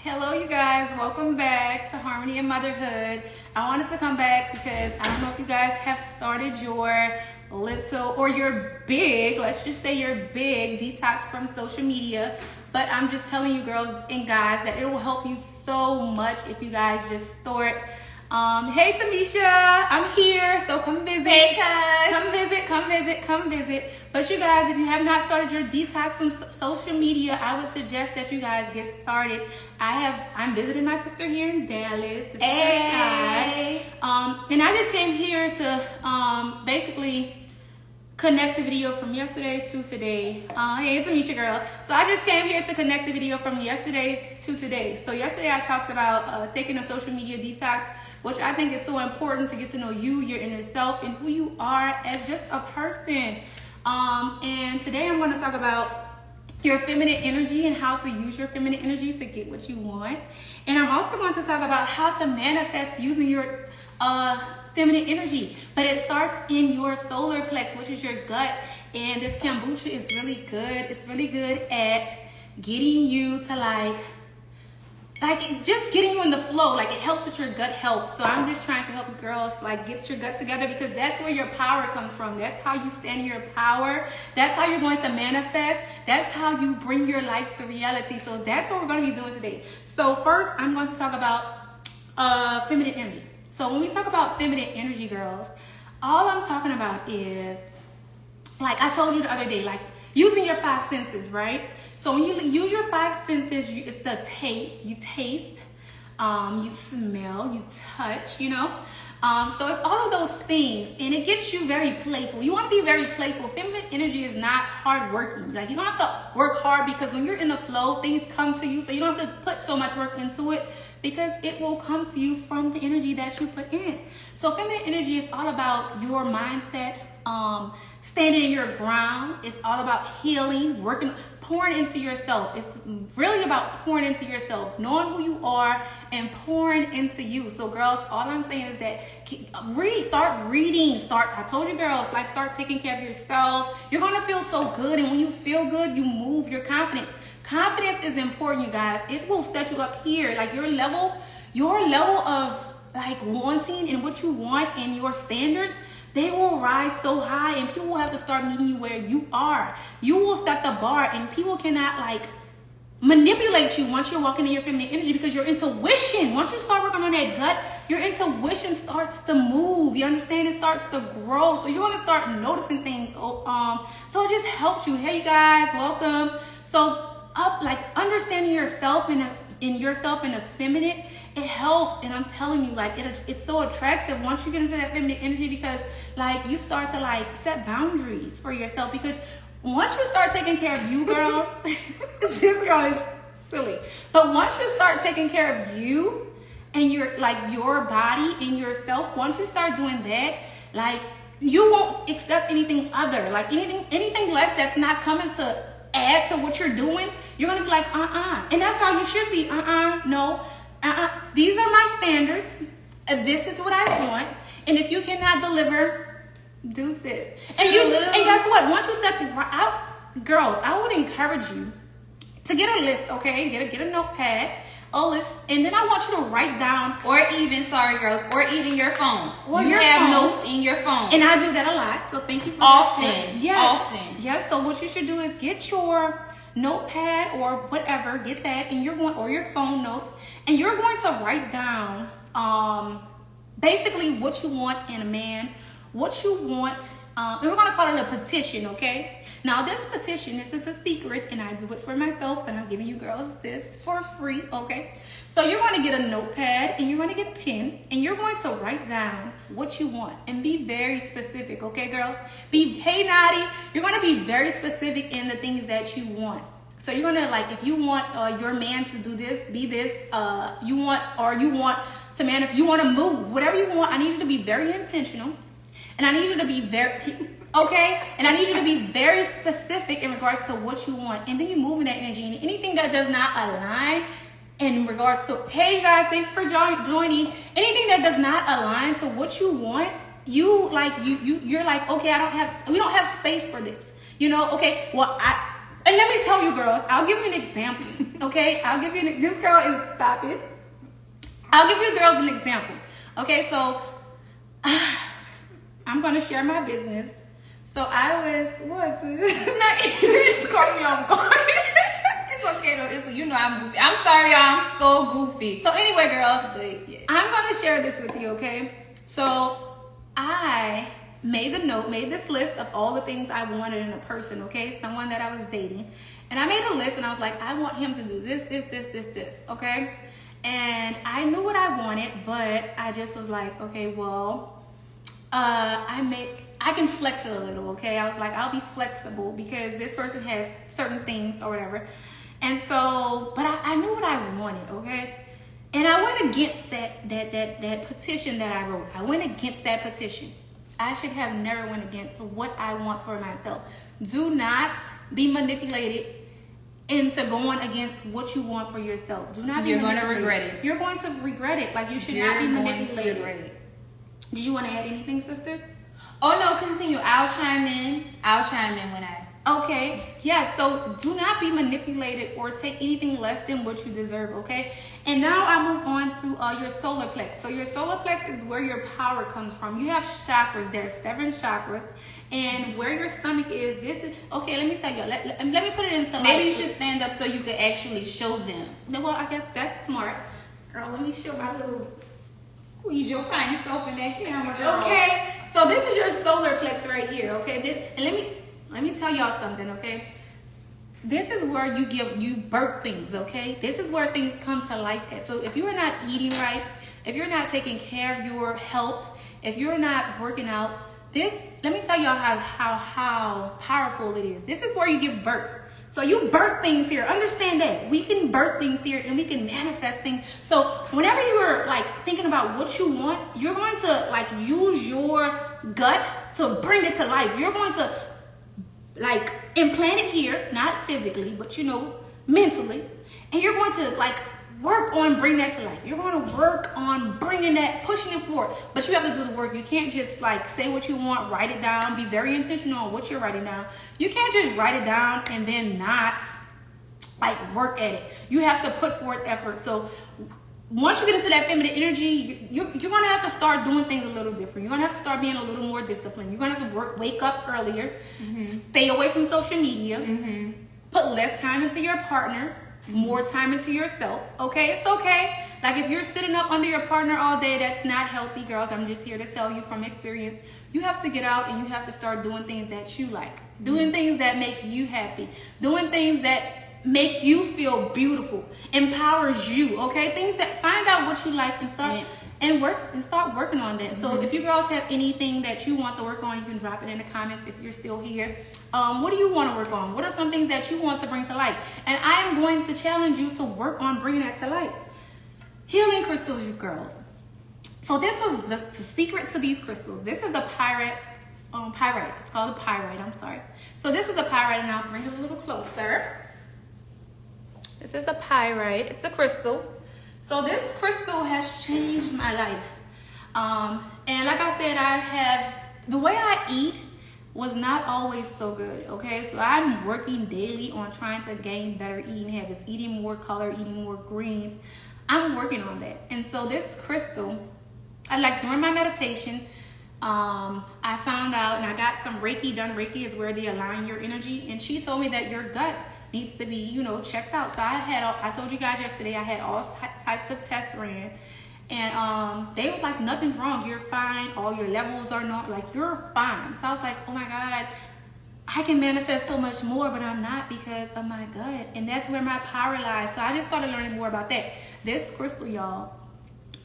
Hello, you guys. Welcome back to Harmony and Motherhood. I want us to come back because I don't know if you guys have started your little or your big, let's just say your big detox from social media. But I'm just telling you girls and guys that it will help you so much if you guys just start. Hey Tamisha, I'm here, so come visit. Hey cuz. Come visit. But you guys, if you have not started your detox from social media, I would suggest that you guys get started. I'm visiting my sister here in Dallas. Hey. And I just came here to basically connect the video from yesterday to today. Hey, it's Tamisha girl. So I just came here to connect the video from yesterday to today. So yesterday I talked about taking a social media detox, which I think is so important to get to know you, your inner self, and who you are as just a person. And today I'm going to talk about your feminine energy and how to use your feminine energy to get what you want. And I'm also going to talk about how to manifest using your feminine energy. But it starts in your solar plex, which is your gut. And this kombucha is really good. It's really good at getting you to like just getting you in the flow. Like it helps with your gut health. So I'm just trying to help you girls like get your gut together, because that's where your power comes from. That's how you stand in your power. That's how you're going to manifest. That's how you bring your life to reality. So that's what we're going to be doing today. So first I'm going to talk about feminine energy. So when we talk about feminine energy, girls, all I'm talking about is, like I told you the other day, like using your five senses, right? So when you use your five senses, it's a taste. You taste, you smell, you touch, you know? So it's all of those things, and it gets you very playful. You want to be very playful. Feminine energy is not hard working. Like you don't have to work hard, because when you're in the flow, things come to you. So you don't have to put so much work into it, because it will come to you from the energy that you put in. So feminine energy is all about your mindset, standing in your ground. It's all about healing, working, pouring into yourself. It's really about pouring into yourself, knowing who you are and pouring into you. So girls, all I'm saying is that start reading. I told you girls, like start taking care of yourself. You're going to feel so good. And when you feel good, you move, you're confident. Confidence is important, you guys. It will set you up here. Like your level of like wanting and what you want and your standards, they will rise so high, and people will have to start meeting you where you are. You will set the bar, and people cannot like manipulate you once you're walking in your feminine energy, because your intuition, once you start working on that gut, your intuition starts to move. You understand? It starts to grow. So you're going to start noticing things. So it just helps you. Hey, you guys, welcome. So understanding yourself in yourself in the feminine, it helps. And I'm telling you, like it's so attractive once you get into that feminine energy, because like you start to like set boundaries for yourself, because once you start taking care of you girls, this girl is silly, but once you start taking care of you and your body and yourself, once you start doing that, like you won't accept anything other, like anything less that's not coming to add to what you're doing. You're gonna be like, and that's how you should be. No, these are my standards. This is what I want, and if you cannot deliver, deuces. And guess what? Once you set girls, I would encourage you to get a list, okay? Get a notepad, a list, and then I want you to write down, or even your phone. Or you your have phone. notes in your phone. And I do that a lot, so thank you for often. that. Yes. So what you should do is get your notepad or whatever, get that, and or your phone notes, and you're going to write down basically what you want in a man, what you want, and we're going to call it a petition, okay? Now this petition, this is a secret, and I do it for myself, and I'm giving you girls this for free, okay? So you're going to get a notepad, and you're going to get a pen, and you're going to write down what you want, and be very specific, okay, girls? Hey, Nadi, you're going to be very specific in the things that you want. So you're going to, like, if you want your man to do this, be this, you want to move, whatever you want, I need you to be very intentional, and I need you to be okay? And I need you to be very specific in regards to what you want. And then you move in that energy. And anything that does not align in regards to, hey you guys, thanks for joining. Anything that does not align to what you want, you're like, okay, we don't have space for this. You know, okay, well, And let me tell you, girls, I'll give you an example. Okay, I'll give you this girl is stop it. I'll give you girls an example. Okay, so I'm gonna share my business. So I was Just caught me off guard. It's okay though. I'm goofy. I'm sorry, y'all. I'm so goofy. So anyway, girls, But yeah. I'm gonna share this with you, okay? So I made this list of all the things I wanted in a person, okay? Someone that I was dating. And I made a list and I was like, I want him to do this, okay? And I knew what I wanted, but I just was like, okay, well, I can flex it a little, okay? I was like, I'll be flexible because this person has certain things or whatever. And so, but I knew what I wanted, okay? And I went against that petition that I wrote. I went against that petition. I should have never went against what I want for myself. Do not be manipulated into going against what you want for yourself. Do not be You're going to manipulated. regret it. You're going to regret it. Like, you should You're not be going to manipulated. regret it. Did you want to add anything, sister? Oh no, continue. I'll chime in when I. Okay, yeah, so do not be manipulated or take anything less than what you deserve, okay? And now I move on to your solar plex. So your solar plex is where your power comes from. You have chakras. There are 7 chakras. And where your stomach is, this is, okay, let me tell you. Let me put it into Maybe you should stand up so you could actually show them. No, well, I guess that's smart. Girl, let me show my little... Squeeze your tiny self in that camera, girl. Okay, so this is your solar plex right here, okay? And let me tell y'all something, okay? This is where you birth things, okay? This is where things come to life at. So if you are not eating right, if you're not taking care of your health, if you're not working out, let me tell y'all how powerful it is. This is where you give birth. So you birth things here. Understand that. We can birth things here and we can manifest things. So whenever you're like thinking about what you want, you're going to like use your gut to bring it to life. You're going to like implant it here, not physically, but mentally. And you're going to like work on bringing that to life. You're going to work on bringing that, pushing it forward. But you have to do the work. You can't just like say what you want, write it down, be very intentional on what you're writing down. You can't just write it down and then not like work at it. You have to put forth effort. So once you get into that feminine energy, you're going to have to start doing things a little different. You're going to have to start being a little more disciplined. You're going to have to wake up earlier, stay away from social media, put less time into your partner, more time into yourself. Okay, it's okay. Like if you're sitting up under your partner all day, that's not healthy, girls. I'm just here to tell you from experience. You have to get out and you have to start doing things that you like, doing things that make you happy, doing things that make you feel beautiful, empowers you. Okay, things that find out what you like and start start working on that. So if you girls have anything that you want to work on, you can drop it in the comments if you're still here. What do you want to work on? What are some things that you want to bring to life? And I am going to challenge you to work on bringing that to life. Healing crystals, you girls. So this was the secret to these crystals. This is a pyrite. It's called a pyrite. I'm sorry. So this is a pyrite, and I'll bring it a little closer. This is a pyrite. It's a crystal. So this crystal has changed my life. And like I said, the way I eat was not always so good, okay? So I'm working daily on trying to gain better eating habits, eating more color, eating more greens. I'm working on that. And so this crystal, during my meditation, I found out, and I got some Reiki done. Reiki is where they align your energy. And she told me that your gut needs to be, checked out. So I told you guys yesterday, I had all types of tests ran. And they was like, nothing's wrong. You're fine. All your levels are not, you're fine. So I was like, oh my God, I can manifest so much more, but I'm not because of my gut. And that's where my power lies. So I just started learning more about that. This crystal, y'all,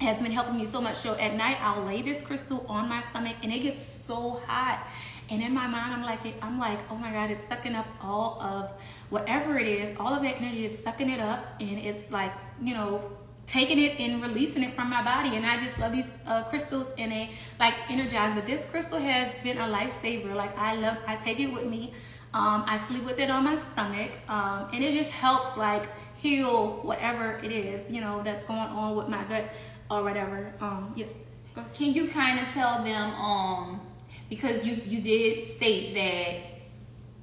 has been helping me so much. So at night, I'll lay this crystal on my stomach and it gets so hot. And in my mind, I'm like, oh my God, it's sucking up all of whatever it is, all of that energy, it's sucking it up. And it's like, taking it and releasing it from my body. And I just love these crystals and they energize. But this crystal has been a lifesaver. I take it with me. I sleep with it on my stomach. And it just helps heal whatever it is, that's going on with my gut or whatever. Yes. Can you kind of tell them, because you did state that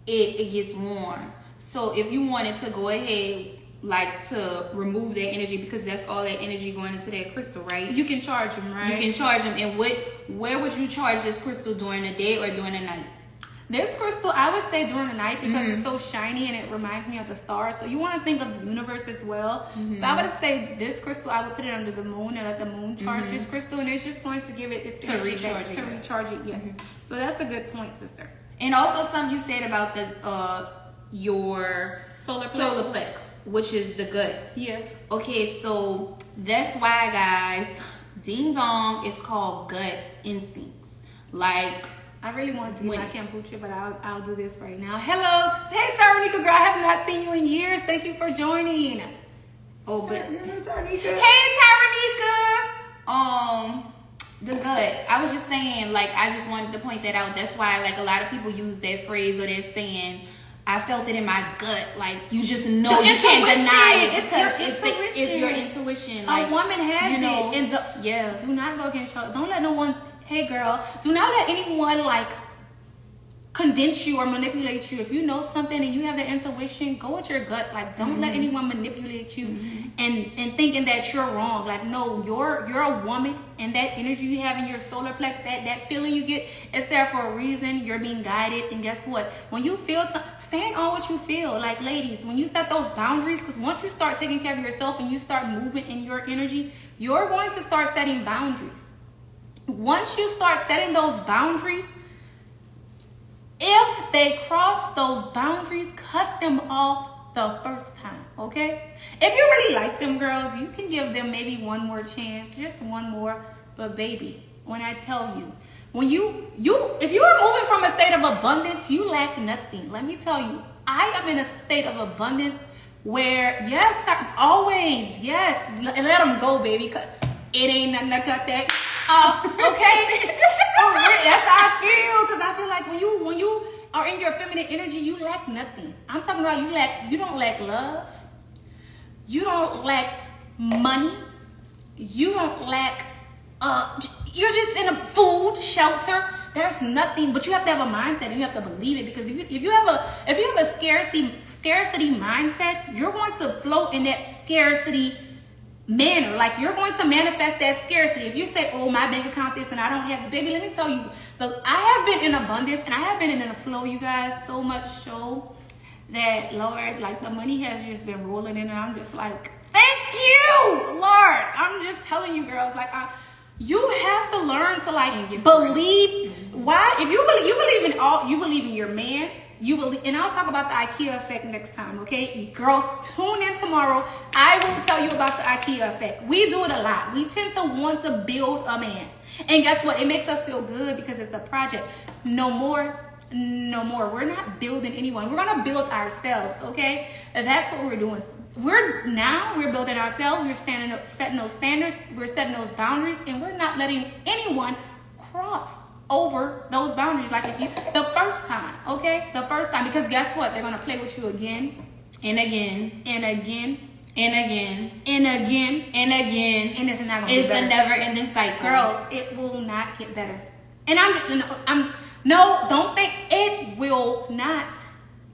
it gets warm. So if you wanted to go ahead, like to remove that energy, because that's all that energy going into that crystal, right? You can charge them, right? You can charge them. And where would you charge this crystal, during the day or during the night? This crystal, I would say during the night, because it's so shiny and it reminds me of the stars. So you want to think of the universe as well. So I would say this crystal, I would put it under the moon and let the moon charge this crystal, and it's just going to give it its To energy recharge back, it. to recharge it. Yes. So that's a good point, sister. And also something you said about the your Solar plex, which is the gut. Yeah. Okay, so that's why, guys, ding dong is called gut instincts. Like, I really wanted to get When- my kombucha, but I'll do this right now. Hello, hey Taronika girl, I have not seen you in years. Thank you for joining. oh, but Taronika. hey, Taronika. The gut. I was just saying, like, I just wanted to point that out. That's why, like, a lot of people use that phrase, or they're saying, I felt it in my gut. Like, you just know, you can't deny it, because it's your intuition. Like, a woman has you know, it. And yeah. do not go against your. Don't let no one. Hey girl, do not let anyone like convince you or manipulate you. If you know something and you have the intuition, go with your gut. Like, don't let anyone manipulate you and thinking that you're wrong. Like, no, you're a woman, and that energy you have in your solar plex, that feeling you get, it's there for a reason. You're being guided, and guess what? When you feel stand on what you feel. Like, ladies, when you set those boundaries, because once you start taking care of yourself and you start moving in your energy, you're going to start setting boundaries. Once you start setting those boundaries, if they cross those boundaries, cut them off the first time, okay? If you really like them girls, you can give them maybe one more chance, just one more. But baby, when I tell you, when if you are moving from a state of abundance, you lack nothing. Let me tell you, I am in a state of abundance where, yes, always, yes, let them go, baby. It ain't nothing to cut that off, okay? That's how I feel, because I feel like when you are in your feminine energy, you lack nothing. I'm talking about you don't lack love. You don't lack money. You don't lack, you're just in a food, shelter. There's nothing, but you have to have a mindset, and you have to believe it, because if you have a scarcity mindset, you're going to float in that scarcity manner. Like, you're going to manifest that scarcity. If you say, oh, my bank account this and I don't have it, baby, let me tell you, I have been in abundance and I have been in a flow, you guys, so much so that, Lord, like, the money has just been rolling in, and I'm just like, thank you, Lord. I'm just telling you, girls, like, you have to learn to, like, believe. Why? If you believe in all, you believe in your man. You believe, and I'll talk about the IKEA effect next time, okay? Girls, tune in tomorrow. I will tell you about the IKEA effect. We do it a lot. We tend to want to build a man. And guess what? It makes us feel good because it's a project. No more. We're not building anyone. We're going to build ourselves, okay? And that's what we're doing. We're building ourselves. We're setting those standards. We're setting those boundaries. And we're not letting anyone cross over those boundaries, like the first time, okay? The first time, because guess what? They're gonna play with you again and again and again and again and again and again, and it's not gonna It's get better. a never-ending cycle, girls. It will not get better. And don't think it will not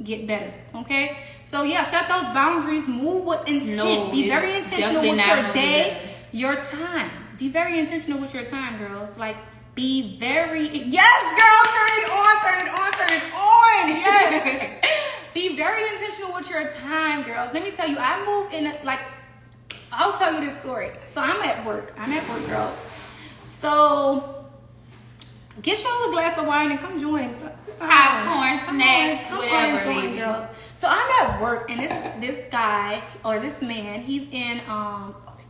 get better, okay? So yeah, set those boundaries. Move with intent. No, Be very intentional definitely with not your gonna day, get better. your time. Be very intentional with your time, girls. Like, be very, yes, girl, turn it on, yes. Be very intentional with your time, girls. Let me tell you, I move in, I'll tell you this story. So I'm at work, girls. So get y'all a glass of wine and come join. Popcorn, snacks, come whatever, on, join, baby. girls. So I'm at work, and this guy, or this man, he's in,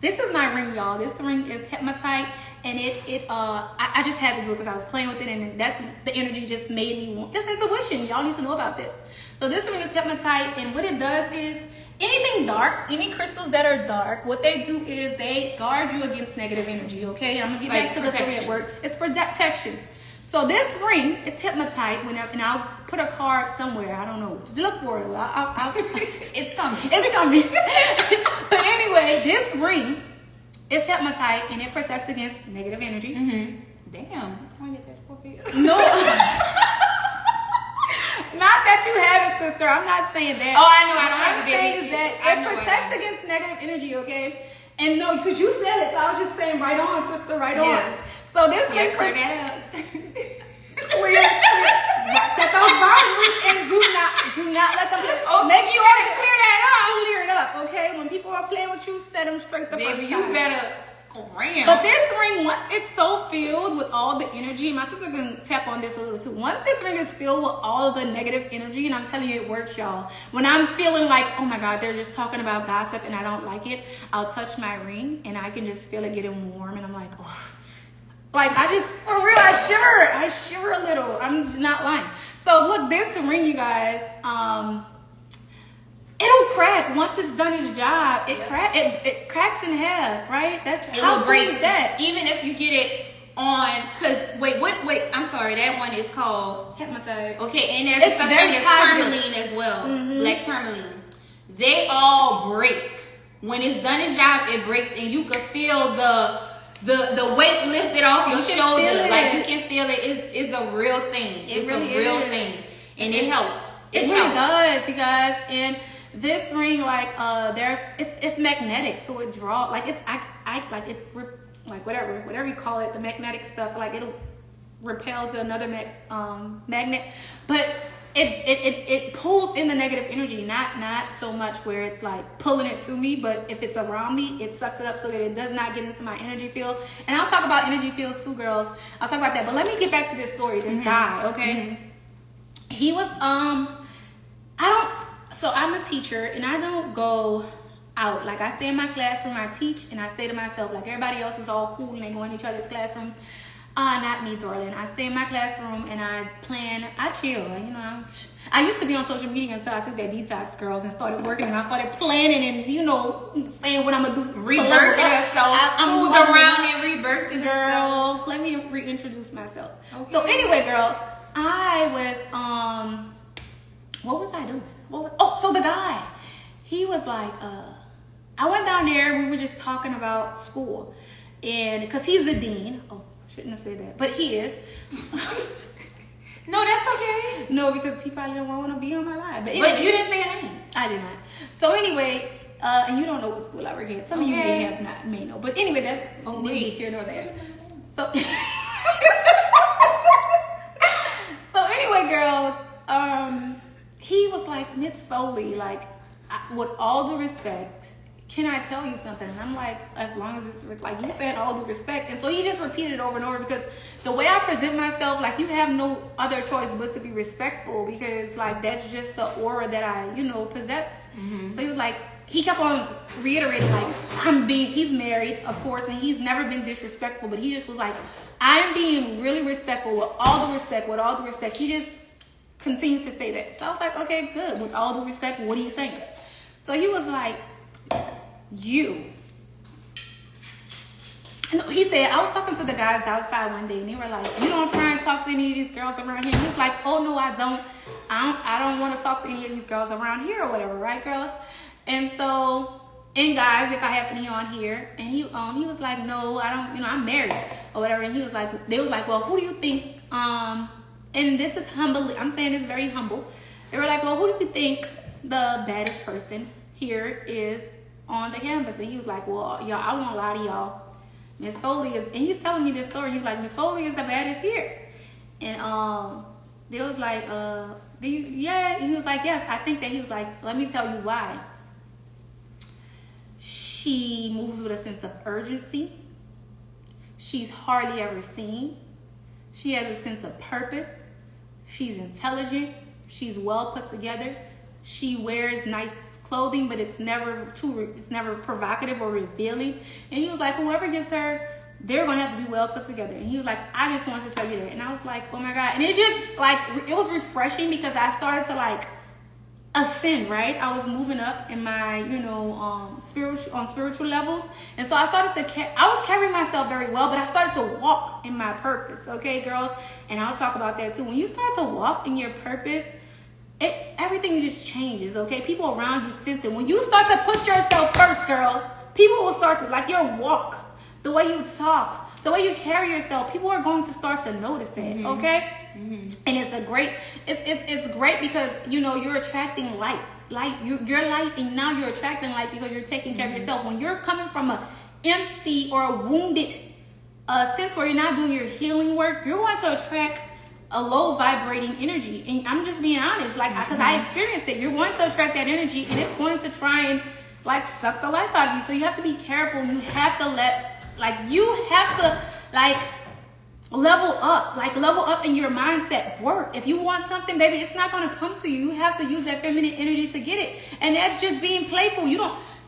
this is my ring, y'all. This ring is Hypnotite, and I just had to do it because I was playing with it, and that's the energy just made me want this intuition. Y'all need to know about this. So this ring is Hypnotite, and what it does is anything dark, any crystals that are dark, what they do is they guard you against negative energy. Okay, I'm gonna get back to the story at work. It's protection. So this ring, it's Hypnotite. And I'll put a card somewhere. I don't know. Look for it. It's coming. It's coming. But anyway, this ring is Hypnotite, and it protects against negative energy. Mm-hmm. Damn. I get that for you. No. Not that you have it, sister. I'm not saying that. Oh, I know. I don't What have I'm a saying baby. is that it protects against negative energy, okay? And no, because you said it, so I was just saying right on, sister, right on. So this ring clear that up. clear. Set those boundaries and do not let them. Make you sure gotta clear that up. Clear it up, okay? When people are playing with you, set them straight the Baby, first you time. better scram. But this ring, once it's so filled with all the energy, my sister can tap on this a little too. Once this ring is filled with all the negative energy, and I'm telling you, it works, y'all. When I'm feeling like, oh my God, they're just talking about gossip and I don't like it, I'll touch my ring and I can just feel it getting warm, and I'm like, oh. Like, I just, for real, I shiver a little. I'm not lying. So look, this ring, you guys, it'll crack once it's done its job. It cracks in half, right? That's how great is that? Even if you get it on, cause wait, I'm sorry, that one is called Hypnotize. Okay, and there's such thing as tourmaline as well. Black tourmaline. They all break. When it's done its job, it breaks, and you can feel the weight lifted off your shoulder. Like you can feel it. It's a real thing. It's really a real thing, and it helps. It really does, you guys. And this ring, like, it's magnetic, so it draws. Like whatever you call it, the magnetic stuff. Like it'll repel to another magnet, but it pulls in the negative energy. Not so much where it's like pulling it to me, but if it's around me, it sucks it up so that it does not get into my energy field. And I'll talk about energy fields too, girls. I'll talk about that. But let me get back to this story. This guy, okay? He was So I'm a teacher, and I don't go out. Like, I stay in my classroom, I teach, and I stay to myself. Like, everybody else is all cool, and they go in each other's classrooms. Not me, darling. I stay in my classroom, and I plan. I chill. You know, I used to be on social media until I took that detox, girls, and started working, and I started planning and, saying what I'm going to do. Rebirthing herself. I'm moved around and rebirthing herself. Let me reintroduce myself. Okay. So, anyway, girls, I was, what was I doing? So the guy, he was like, I went down there and we were just talking about school. And because he's the dean. Oh, shouldn't have said that. But he is. No, that's okay. No, because he probably don't want to be on my live. But anyway, you didn't say a name. I did not. So anyway, and you don't know what school I work at. Some of you may know. But anyway, that's neither here nor there. So, so anyway, girls, he was like, Miss Foley, like, with all due respect, can I tell you something? And I'm like, as long as it's like you said, all due respect. And so he just repeated it over and over, because the way I present myself, like, you have no other choice but to be respectful, because like that's just the aura that I, possess. So he was like, he kept on reiterating, like, he's married, of course, and he's never been disrespectful, but he just was like, I'm being really respectful with all due respect. He just continued to say that. So I was like, okay, good. With all due respect, what are you saying? So he was like, he said, I was talking to the guys outside one day, and they were like, you don't try and talk to any of these girls around here. And he's like, oh no, I don't want to talk to any of these girls around here or whatever, right, girls? And so, and guys, if I have any on here, and he was like, no, I don't, I'm married or whatever. And they was like, well, who do you think, and this is humble, I'm saying this very humble. They were like, well, who do you think the baddest person here is on the campus? And he was like, well, y'all, I won't lie to y'all. Miss Foley is, and he's telling me this story. He's like, Miss Foley is the baddest here. And they was like, yeah. And he was like, yes, I think that. He was like, let me tell you why. She moves with a sense of urgency. She's hardly ever seen. She has a sense of purpose. She's intelligent. She's well put together. She wears nice clothing, but it's never provocative or revealing. And he was like, whoever gets her, they're gonna have to be well put together. And he was like, I just wanted to tell you that. And I was like, oh my God. And it just like, it was refreshing, because I started to like ascend, right? I was moving up in my, spiritual levels. And so I started I was carrying myself very well, but I started to walk in my purpose. Okay, girls? And I'll talk about that too. When you start to walk in your purpose, everything just changes, okay? People around you sense it. When you start to put yourself first, girls, people will start to, like, your walk the way you talk, the way you carry yourself. People are going to start to notice that, okay? And it's great because, you know, you're attracting light. You're light, and now you're attracting light because you're taking care of yourself. When you're coming from a empty or a wounded sense where you're not doing your healing work, you're going to attract a low vibrating energy. And I'm just being honest, like, because I experienced it. You're going to attract that energy, and it's going to try and like suck the life out of you. So you have to be careful. You have to level up in your mindset. Work. If you want something, baby, it's not going to come to you. You have to use that feminine energy to get it. And that's just being playful.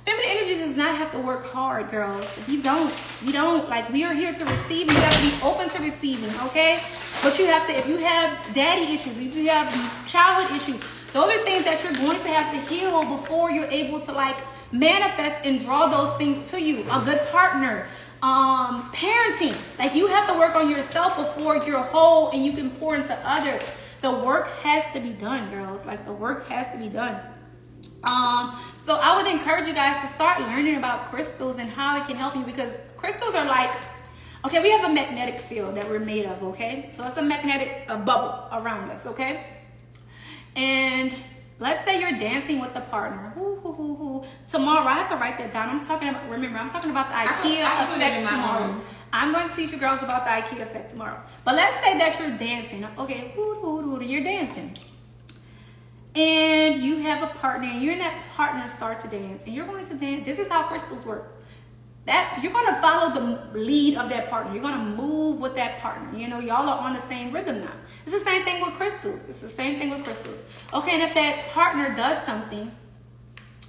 Feminine energy does not have to work hard, girls. You don't. Like, we are here to receive, and you have to be open to receiving, okay? But you have to, if you have daddy issues, if you have childhood issues, those are things that you're going to have to heal before you're able to, like, manifest and draw those things to you. A good partner, parenting. Like, you have to work on yourself before you're whole and you can pour into others. The work has to be done, girls. Like, the work has to be done. So I would encourage you guys to start learning about crystals and how it can help you, because crystals are like, okay, we have a magnetic field that we're made of, okay? So it's a magnetic bubble around us, okay? And let's say you're dancing with a partner. Tomorrow, I have to write that down. I'm talking about the IKEA effect tomorrow. I'm going to teach you girls about the IKEA effect tomorrow. But let's say that you're dancing. Okay, you're dancing. And you have a partner, and you and that partner start to dance, and you're going to dance. This is how crystals work. That you're going to follow the lead of that partner. You're going to move with that partner. You know, y'all are on the same rhythm now. It's the same thing with crystals. Okay, and if that partner does something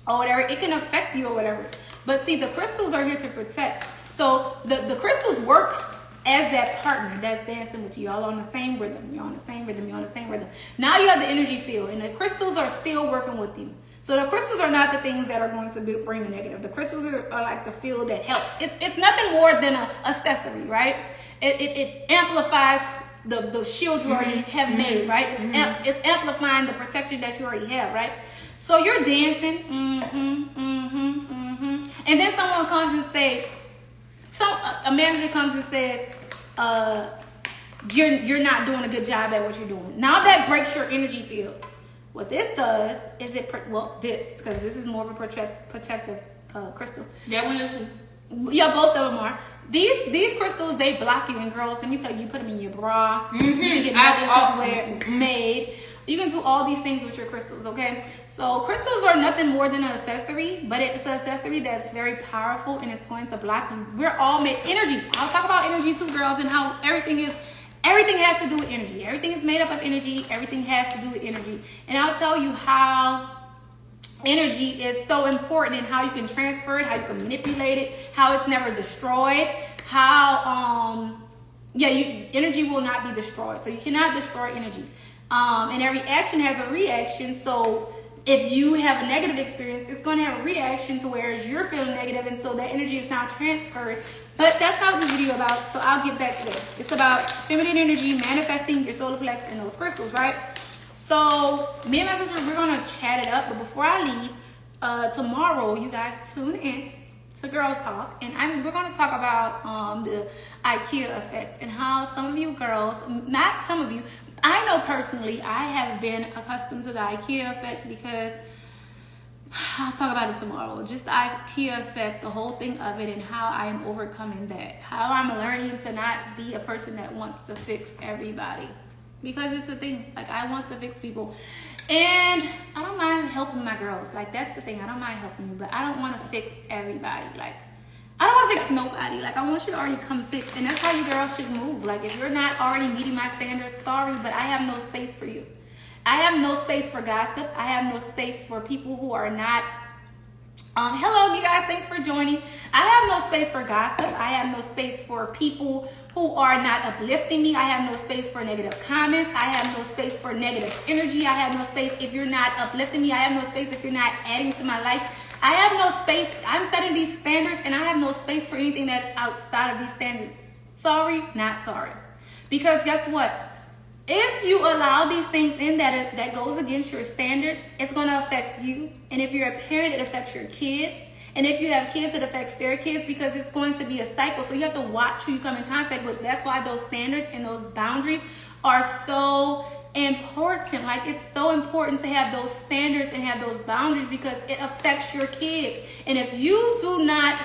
or whatever, it can affect you or whatever. But see, the crystals are here to protect. So the crystals work as that partner that's dancing with you. Y'all on the same rhythm. You're on the same rhythm. Now you have the energy field, and the crystals are still working with you. So the crystals are not the things that are going to bring the negative. The crystals are like the field that helps. It's nothing more than an accessory, right? It amplifies the shield you already have made, right? It's amplifying the protection that you already have, right? So you're dancing, and then someone comes and say, a manager comes and says, you're not doing a good job at what you're doing. Now that breaks your energy field. What this does is because this is more of a protective crystal. That one is. Yeah, both of them are. These crystals, they block you. And girls, let me tell you, you put them in your bra. You can get necklaces made. You can do all these things with your crystals, okay? So crystals are nothing more than an accessory, but it's an accessory that's very powerful, and it's going to block you. We're all made energy. I'll talk about energy too, girls, and how everything has to do with energy. Everything is made up of energy. Everything has to do with energy. And I'll tell you how energy is so important, and how you can transfer it, how you can manipulate it, how it's never destroyed, how energy will not be destroyed. So you cannot destroy energy. And every action has a reaction. So if you have a negative experience, it's going to have a reaction to where you're feeling negative, and so that energy is now transferred. But that's not what this video is about, so I'll get back to that. It's about feminine energy, manifesting your solar plex and those crystals, right? So me and my sister, we're going to chat it up. But before I leave, tomorrow, you guys tune in to Girl Talk. And we're going to talk about the IKEA effect, and how some of you girls, not some of you, I know personally, I have been accustomed to the IKEA effect, because I'll talk about it tomorrow. Just the IKEA effect, the whole thing of it, and how I am overcoming that. How I'm learning to not be a person that wants to fix everybody. Because it's the thing, like, I want to fix people. And I don't mind helping my girls. Like, that's the thing. I don't mind helping you, but I don't want to fix everybody. Like, I don't want to fix nobody. Like, I want you to already come fix. And that's how you girls should move. Like, if you're not already meeting my standards, sorry, but I have no space for you. I have no space for gossip. I have no space for people who are not... hello, you guys. Thanks for joining. I have no space for gossip. I have no space for people who are not uplifting me. I have no space for negative comments. I have no space for negative energy. I have no space if you're not uplifting me. I have no space if you're not adding to my life. I have no space. I'm setting these standards, and I have no space for anything that's outside of these standards. Sorry, not sorry. Because guess what? If you allow these things in that goes against your standards, it's going to affect you. And if you're a parent, it affects your kids. And if you have kids, it affects their kids because it's going to be a cycle. So you have to watch who you come in contact with. That's why those standards and those boundaries are so important. Like, it's so important to have those standards and have those boundaries because it affects your kids. And if you do not,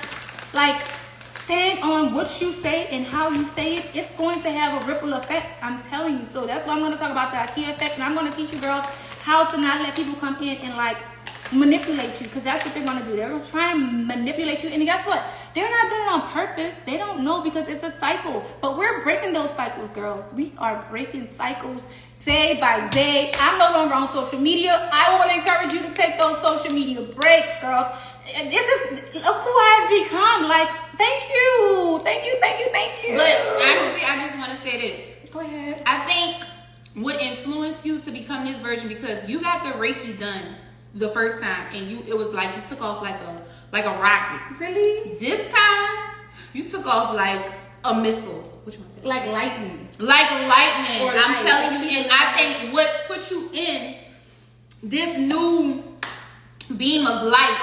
like, stand on what you say and how you say it, it's going to have a ripple effect. I'm telling you. So that's why I'm going to talk about the IKEA effect, and I'm going to teach you girls how to not let people come in and like manipulate you, because that's what they're going to do. They're going to try and manipulate you, and guess what? They're not doing it on purpose. They don't know because it's a cycle. But we're breaking those cycles, girls. We are breaking cycles day by day. I'm no longer on social media. I want to encourage you to take those social media breaks, girls. This is who I've become. Like, thank you. But honestly, I just want to say this. Go ahead. I think what influenced you to become this version, because you got the Reiki done the first time, and it was like you took off like a rocket. Really? This time, you took off like a missile. Which one? Like lightning. Like lightning. Or I'm light. telling you, and I think what put you in this new beam of light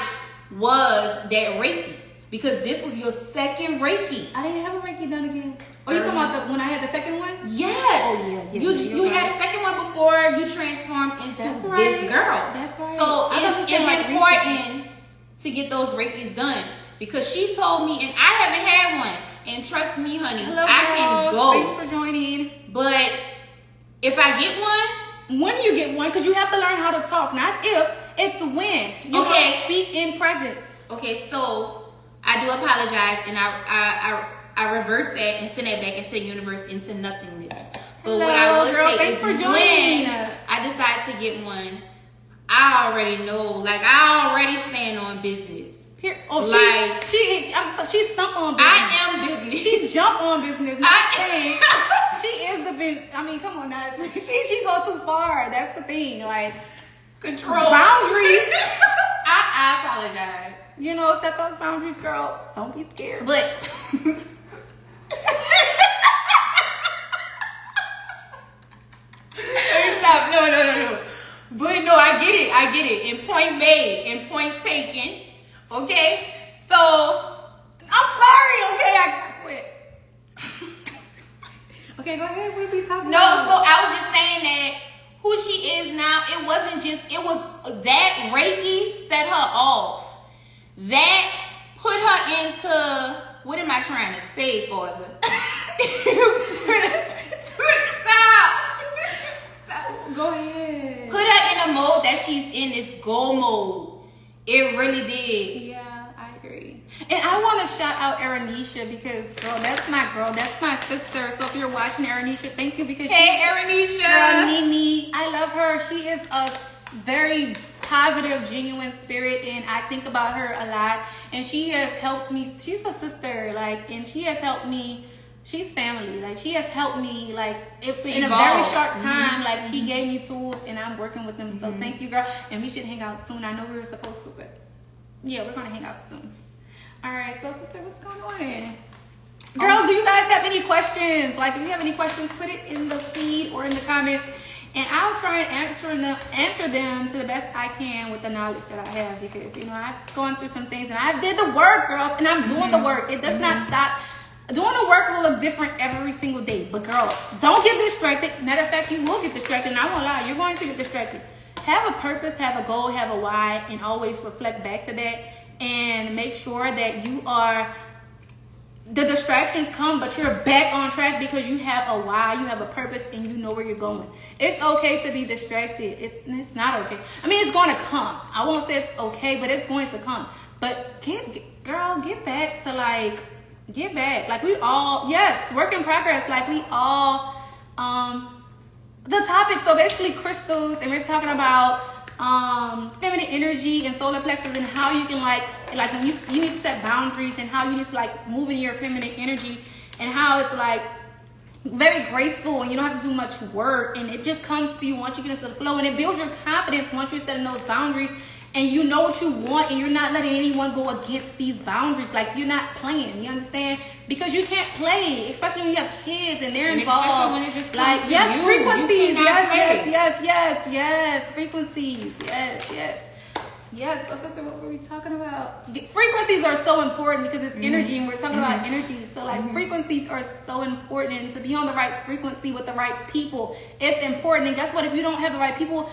was that Reiki, because this was your second Reiki. I didn't have a Reiki done again. Oh, you talking about when I had the second one? Yes. Oh, yeah. You had a second one before you transformed into this girl. That's right. So it's like important to get those Reikis done, because she told me, and I haven't had one. And trust me, honey, Hello, I can go. Thanks for joining. But if I get one, when you get one, because you have to learn how to talk, not if, it's when. You okay. Speak in present. Okay, so I do apologize, and I reverse that and send that back into the universe, into nothingness. But Hello, what I will girl, say is, for when joining. I decide to get one, I already know. Like, I already stand on business. Here, oh, like, she stump on business. I am business. She jump on business. Not saying she is the business. I mean, come on now. She go too far. That's the thing. Like, control boundaries. I apologize. You know, set those boundaries, girls. Don't be scared. But stop. No. But no, I get it. And point made, and point taken. Okay, so I'm sorry. Okay, I quit. Okay, go ahead. What are we talking about? So I was just saying that who she is now, it was that Reiki set her off. That put her into, what am I trying to say, Father? Stop. Go ahead. Put her in a mode that she's in, this go mode. It really did. Yeah, I agree. And I want to shout out Aranisha, because, girl, that's my girl. That's my sister. So if you're watching, Aranisha, thank you, because hey, Aranisha. Girl, Nini, I love her. She is a very positive, genuine spirit, and I think about her a lot. And she has helped me. She's a sister, like, and she has helped me. She's family. Like, she has helped me, like, it's in a very short time. Like, she gave me tools, and I'm working with them. So thank you, girl. And we should hang out soon. I know we were supposed to, but yeah, we're gonna hang out soon. All right, so sister, what's going on? Girls, do you guys have any questions? Like, if you have any questions, put it in the feed or in the comments, and I'll try and answer them to the best I can with the knowledge that I have, because, you know, I've gone through some things, and I did the work, girls, and I'm doing the work. It does not stop. Doing the work will look different every single day. But girls, don't get distracted. Matter of fact, you will get distracted. And I won't lie, you're going to get distracted. Have a purpose, have a goal, have a why, and always reflect back to that. And make sure that you are, the distractions come, but you're back on track because you have a why, you have a purpose, and you know where you're going. It's okay to be distracted. It's not okay. I mean, it's going to come. I won't say it's okay, but it's going to come. But get back to, like, get back. Like, we all, yes, work in progress. Like, we all, the topic, so basically crystals, and we're talking about feminine energy and solar plexus, and how you can like when you need to set boundaries, and how you need to like move in your feminine energy, and how it's like very graceful, and you don't have to do much work, and it just comes to you once you get into the flow, and it builds your confidence once you're setting those boundaries, and you know what you want, and you're not letting anyone go against these boundaries. Like, you're not playing, you understand? Because you can't play, especially when you have kids and they're involved. Especially when it just like, comes yes, to frequencies, yes, frequencies, yes. Yes, so sister, what were we talking about? Frequencies are so important because it's energy, and we're talking about energy. So like frequencies are so important, and to be on the right frequency with the right people, it's important. And guess what? If you don't have the right people,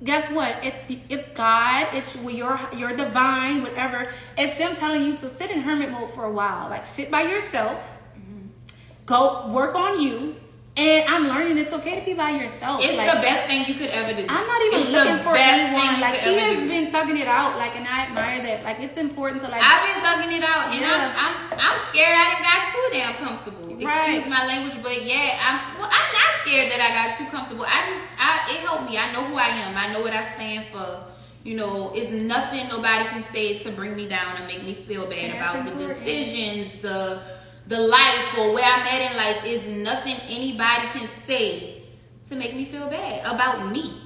guess what? It's God, it's your divine, whatever. It's them telling you to sit in hermit mode for a while. Like sit by yourself, go work on you. And I'm learning it's okay to be by yourself. It's like, the best thing you could ever do. I'm not even looking for anyone. Like she has been thugging it out. Like, and I admire that. Like it's important to like. I've been thugging it out, and I'm scared. I done got too damn comfortable. Right. Excuse my language, but yeah, I'm not scared that I got too comfortable. It helped me. I know who I am. I know what I stand for. You know, it's nothing nobody can say to bring me down and make me feel bad about the decisions, the life or where I'm at in life. Is nothing anybody can say to make me feel bad about me.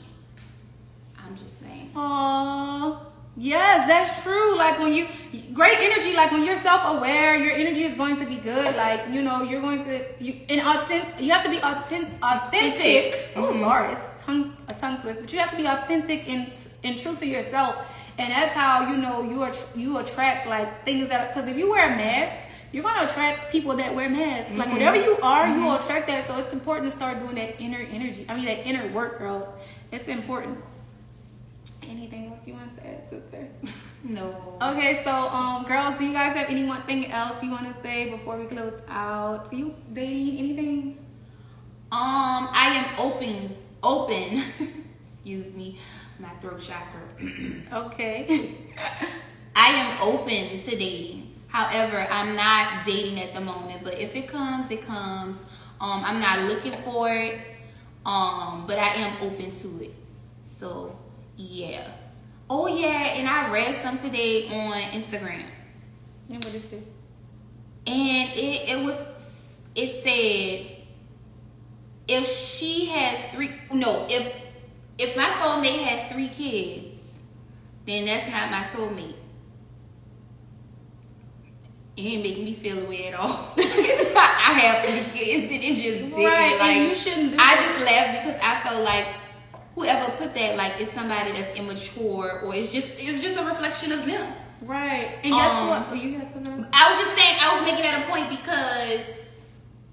I'm just saying. Aww. Yes, that's true. Like when great energy, like when you're self-aware, your energy is going to be good. Like, you know, you're going to, you have to be authentic. Oh Lord, it's a tongue twist, but you have to be authentic and true to yourself. And that's how, you know, you attract like things that, because if you wear a mask, you're going to attract people that wear masks. Like whatever you are, you will attract that. So it's important to start doing that inner energy. I mean, that inner work, girls. It's important. Anything else you want to add, sister? No. Okay, so girls, do you guys have anything else you want to say before we close out? Do you dating anything? I am open. Excuse me, my throat chakra. Okay. I am open to dating. However, I'm not dating at the moment, but if it comes, it comes. I'm not looking for it, but I am open to it. So, yeah. Oh, yeah, and I read some today on Instagram. And what is it? And it said, if she has if my soulmate has 3 kids, then that's not my soulmate. It ain't making me feel away at all. I have 3 kids, and it's just different. Right, like, and you shouldn't do I that. just laughed because I felt like whoever put that, like, is somebody that's immature, or it's just a reflection of them. Right. And guess what? Oh, you have to know. I was just saying, I was making that a point because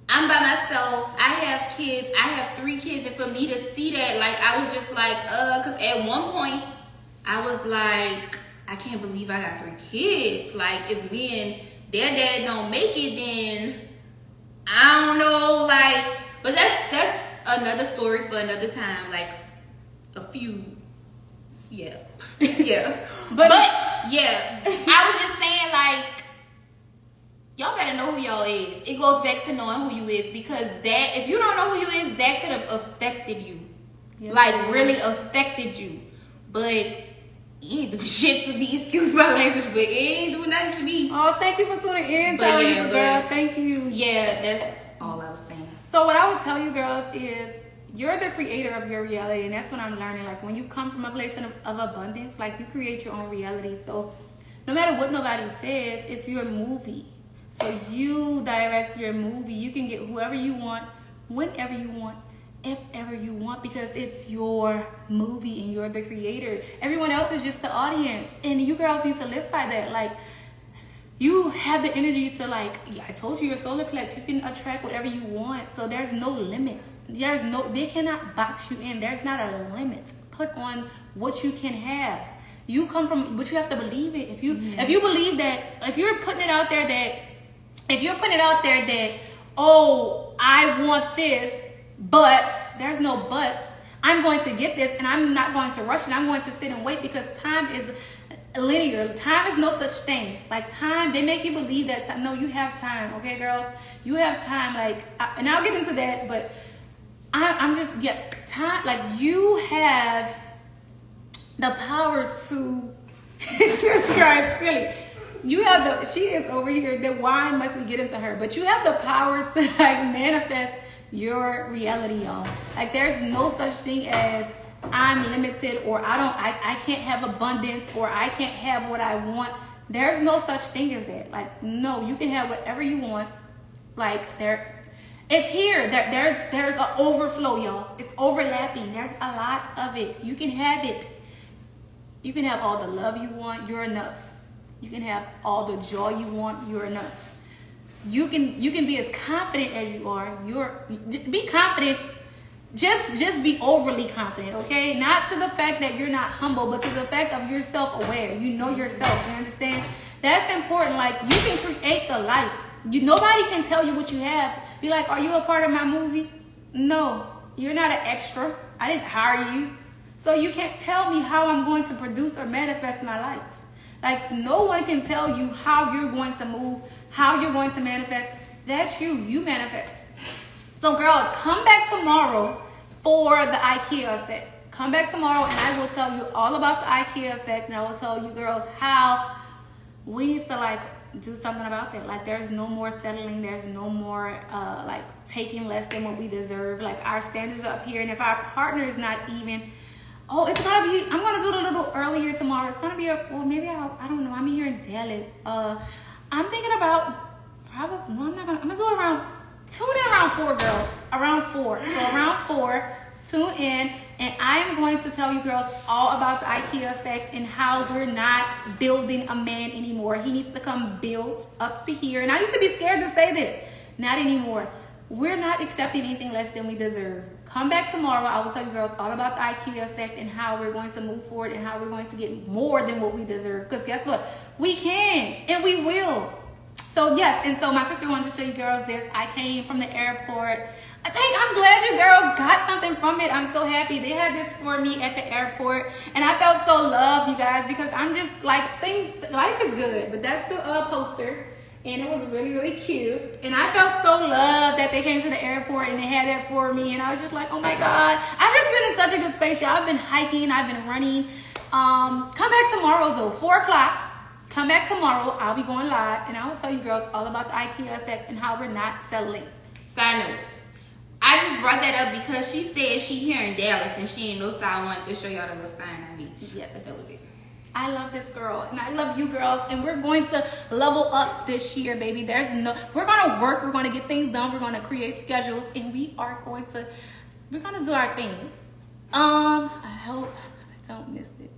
I'm by myself. I have kids. I have 3 kids, and for me to see that, like, I was just like, because at one point I was like, I can't believe I got 3 kids. Like, if me and their dad don't make it, then I don't know, like, but that's another story for another time, like a few, yeah. but yeah, I was just saying, like, y'all better know who y'all is. It goes back to knowing who you is, because that, if you don't know who you is, that could have affected you, really affected you, but you ain't do shit to me, excuse my language, but it ain't do nothing to me. Oh, thank you for tuning in, But yeah, girl. Thank you. Yeah, that's all I was saying. So what I would tell you, girls, is you're the creator of your reality, and that's what I'm learning. Like, when you come from a place of abundance, like, you create your own reality. So no matter what nobody says, it's your movie. So you direct your movie. You can get whoever you want, whenever you want, if ever you want, because it's your movie and you're the creator. Everyone else is just the audience, and you girls need to live by that. Like, you have the energy to, like, I told you, your solar plex, you can attract whatever you want. So there's no limits. They cannot box you in. There's not a limit put on what you can have. You come from, but you have to believe it. If you believe that, if you're putting it out there that, oh, I want this, but there's no buts. I'm going to get this, and I'm not going to rush it. I'm going to sit and wait, because time is linear. Time is no such thing. Like, time, they make you believe that time. No, you have time, okay, girls? You have time. Like, and I'll get into that, but I'm just, yes, time. Like, you have the power to. This girl is silly. You have she is over here. The wine must be getting to her, but you have the power to, like, manifest your reality, y'all. Like, there's no such thing as I'm limited, or I can't have abundance, or I can't have what I want. There's no such thing as that. Like, no, you can have whatever you want. Like, it's here. There's an overflow, y'all. It's overlapping. There's a lot of it. You can have it. You can have all the love you want, you're enough. You can have all the joy you want, you're enough. You can be as confident as you are. Be confident. Just be overly confident, okay? Not to the fact that you're not humble, but to the fact of you're self-aware. You know yourself, you understand? That's important. Like, you can create the life. Nobody can tell you what you have. Be like, are you a part of my movie? No, you're not an extra. I didn't hire you. So you can't tell me how I'm going to produce or manifest my life. Like, no one can tell you how you're going to move, how you're going to manifest. That's you. You manifest. So girls, come back tomorrow for the IKEA effect. Come back tomorrow and I will tell you all about the IKEA effect, and I will tell you girls how we need to like do something about that. Like, there's no more settling. There's no more like taking less than what we deserve. Like, our standards are up here, and if our partner is not even, it's gonna be, I'm gonna do it a little earlier tomorrow. It's gonna be I don't know, I'm here in Dallas. I'm thinking about I'm gonna do it around, tune in around 4, girls. Around 4. So around 4, tune in, and I am going to tell you girls all about the IKEA effect and how we're not building a man anymore. He needs to come built up to here. And I used to be scared to say this. Not anymore. We're not accepting anything less than we deserve. Come back tomorrow. I will tell you girls all about the IKEA effect and how we're going to move forward and how we're going to get more than what we deserve. Because guess what? We can and we will. So yes, and so my sister wanted to show you girls this. I came from the airport. I'm glad you girls got something from it. I'm so happy. They had this for me at the airport, and I felt so loved, you guys, because I'm just like, life is good. But that's the poster, and it was really, really cute. And I felt so loved that they came to the airport and they had that for me, and I was just like, oh my God. I've just been in such a good space, y'all. I've been hiking, I've been running. Come back tomorrow, though, 4 o'clock. Come back tomorrow. I'll be going live, and I will tell you girls all about the IKEA effect and how we're not settling. Side note, I just brought that up because she said she here in Dallas and she ain't no, so I wanted to show y'all the little sign I made. Yes. But that was it. I love this girl, and I love you girls, and we're going to level up this year, baby. We're gonna work, we're gonna get things done, we're gonna create schedules, and we're gonna do our thing. I hope I don't miss it.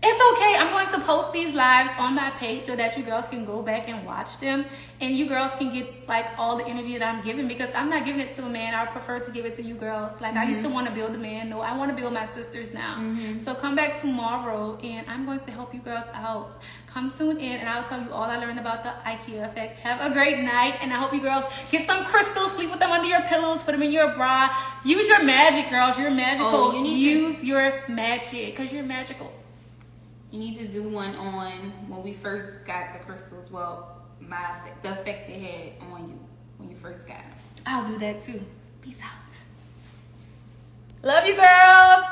It's okay. I'm going to post these lives on my page so that you girls can go back and watch them, and you girls can get like all the energy that I'm giving, because I'm not giving it to a man. I prefer to give it to you girls. Like, I used to want to build a man. No, I want to build my sisters now. So come back tomorrow, and I'm going to help you girls out. Come tune in, and I'll tell you all I learned about the IKEA effect. Have a great night, and I hope you girls get some crystals, sleep with them under your pillows, put them in your bra. Use your magic, girls. You're magical. Use your magic, because you're magical. You need to do one on when we first got the crystals. Well, the effect they had on you when you first got them. I'll do that too. Peace out. Love you, girls.